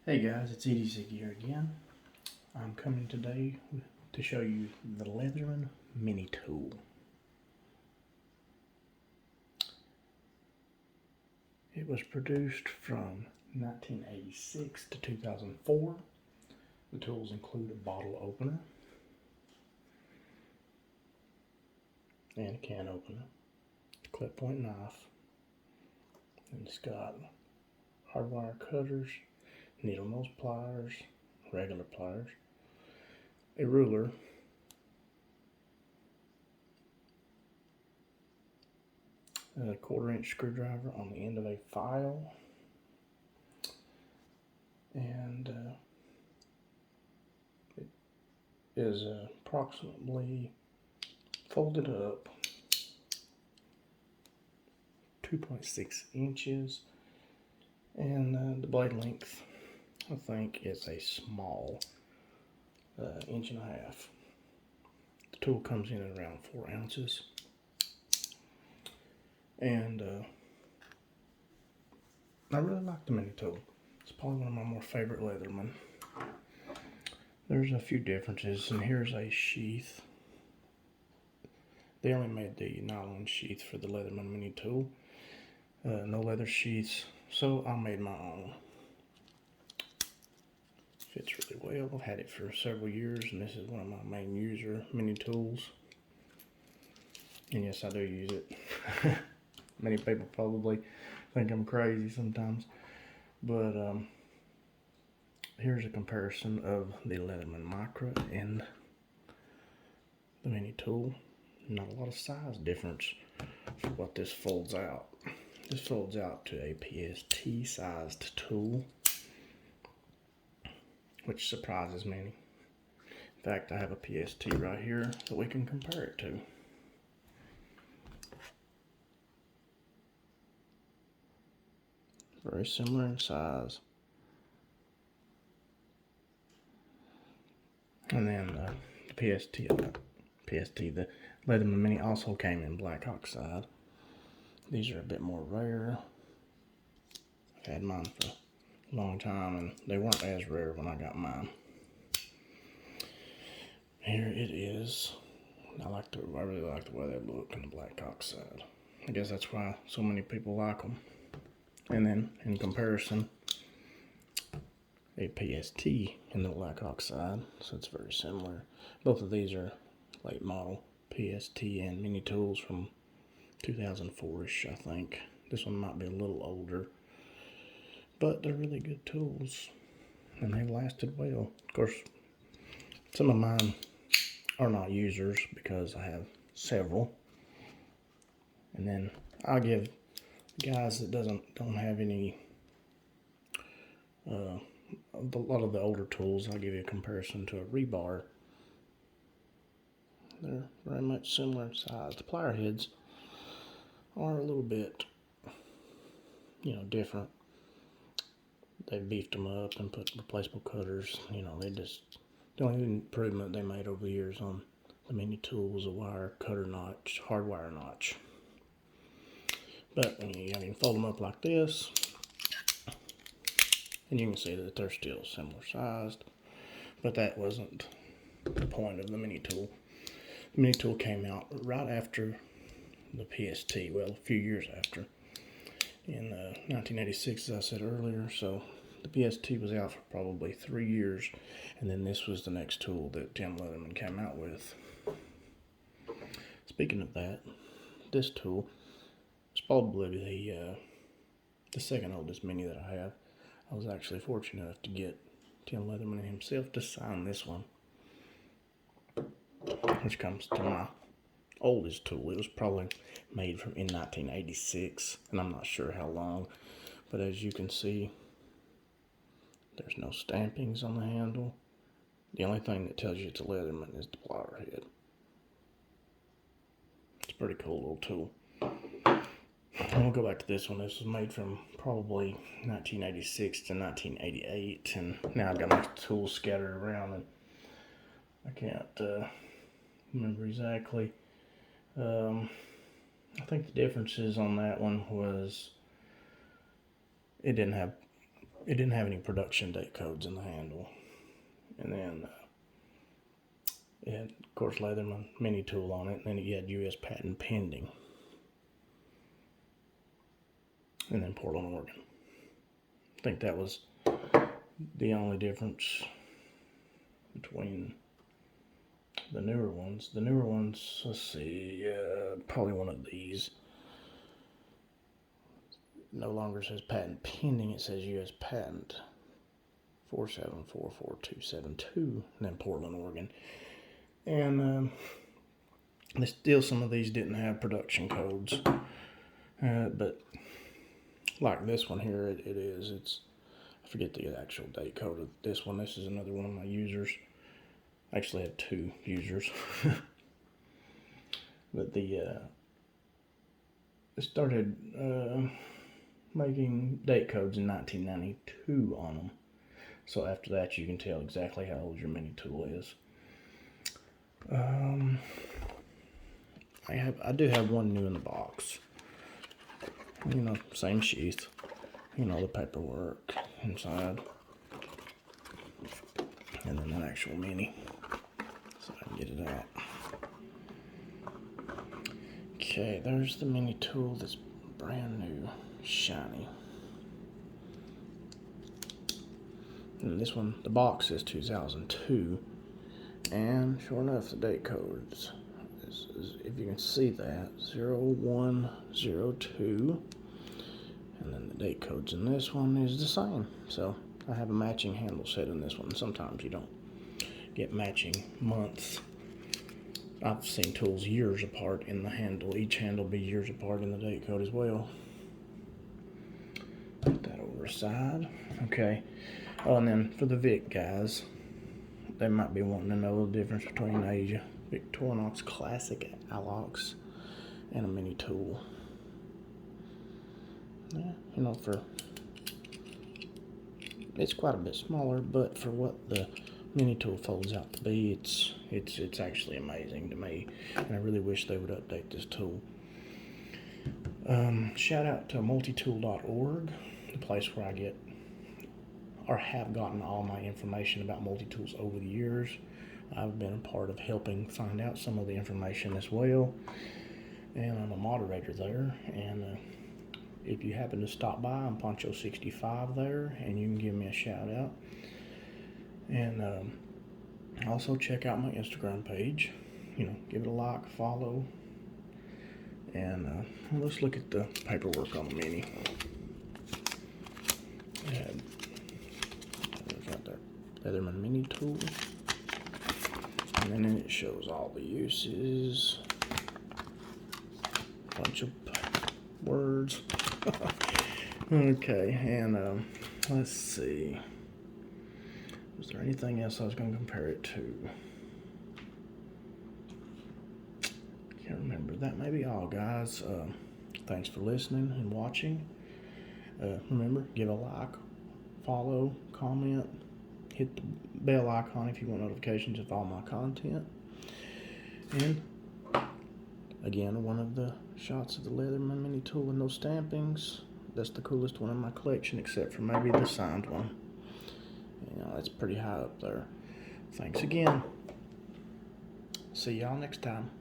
Hey guys, it's EDC here again. I'm coming today to show you the Leatherman MiniTool. It was produced from 1986 to 2004. The tools include a bottle opener and a can opener, clip point knife, and it's got hardwire cutters, needle nose pliers, regular pliers, a ruler, a 1/4-inch screwdriver on the end of a file, and it is approximately folded up 2.6 inches, and the blade length I think is a small 1.5 inches. The tool comes in at around 4 ounces, and I really like the MiniTool. It's probably one of my more favorite Leatherman. There's a few differences, and here's a sheath. They only made the nylon sheath for the Leatherman MiniTool. No leather sheaths, so I made my own. Fits really well. I've had it for several years, and this is one of my main user mini tools. And yes, I do use it. Many people probably think I'm crazy sometimes, but here's a comparison of the Leatherman Micro and the MiniTool. Not a lot of size difference for what this folds out. This folds out to a PST sized tool, which surprises many. In fact, I have a PST right here that we can compare it to. Very similar in size. And then the the Leatherman Mini also came in black oxide. These are a bit more rare. I've had mine for a long time, and they weren't as rare when I got mine. Here it is. I really like the way they look in the black oxide. I guess that's why so many people like them. And then in comparison, a PST in the black oxide, so it's very similar. Both of these are late model PST and mini tools from 2004-ish, I think. This one might be a little older, but they're really good tools, and they've lasted well. Of course, some of mine are not users because I have several, and then I'll give guys that don't have any a lot of the older tools, I'll give you a comparison to a rebar. They're very much similar in size. The plier heads are a little bit, different. They've beefed them up and put replaceable cutters. The only improvement they made over the years on the MiniTool was a wire cutter notch, hardwire notch. But you can fold them up like this, and you can see that they're still similar sized. But that wasn't the point of the MiniTool. The MiniTool came out right after the PST, well, a few years after, in 1986, as I said earlier. So the PST was out for probably 3 years, and then this was the next tool that Tim Leatherman came out with. Speaking of that, this tool is probably the second oldest mini that I have. I was actually fortunate enough to get Tim Leatherman himself to sign this one, which comes to my oldest tool. It was probably made in 1986, and I'm not sure how long, but as you can see, there's no stampings on the handle. The only thing that tells you it's a Leatherman is the plier head. It's a pretty cool little tool. I'm going to go back to this one. This was made from probably 1986 to 1988, and now I've got my tools scattered around, and I can't remember exactly. I think the differences on that one was it didn't have it didn't have any production date codes in the handle. And then it had, of course, Leatherman MiniTool on it, and then it had U.S. patent pending. And then Portland, Oregon. I think that was the only difference between the newer ones. The newer ones, let's see, probably one of these. No longer says patent pending, it says U.S. patent 4744272, and then Portland, Oregon. And still some of these didn't have production codes, but like this one here, it is. I forget the actual date code of this one. This is another one of my users. I actually had 2 users. But it started making date codes in 1992 on them. So after that, you can tell exactly how old your mini tool is. I do have one new in the box. You know, same sheath. You know, the paperwork inside. And then an actual mini. So I can get it out. Okay, there's the mini tool that's brand new, shiny. And this one, the box says 2002. And sure enough, the date code is, if you can see that, 0102. And then the date codes in this one is the same. So I have a matching handle set in this one. Sometimes you don't get matching months. I've seen tools years apart in the handle. Each handle be years apart in the date code as well. Put that over aside. Okay. Oh, and then for the Vic guys, they might be wanting to know the difference between a Victorinox Classic Alox and a mini tool. Yeah, you know, it's quite a bit smaller, but for what the mini tool folds out to be, it's actually amazing to me, and I really wish they would update this tool. Shout out to multitool.org, the place where I get or have gotten all my information about multi-tools over the years. I've been a part of helping find out some of the information as well, and I'm a moderator there. And if you happen to stop by, I'm Poncho65 there, and you can give me a shout out. And also check out my Instagram page. You know, give it a like, follow, and let's look at the paperwork on the Mini. Got that Leatherman MiniTool, and then it shows all the uses, a bunch of words. Okay, and let's see. Was there anything else I was going to compare it to? Can't remember. That may be all, guys. Thanks for listening and watching. Remember, give a like, follow, comment, hit the bell icon if you want notifications of all my content. And again, one of the shots of the Leatherman MiniTool with no stampings. That's the coolest one in my collection, except for maybe the signed one. You know, that's pretty high up there. Thanks again. See y'all next time.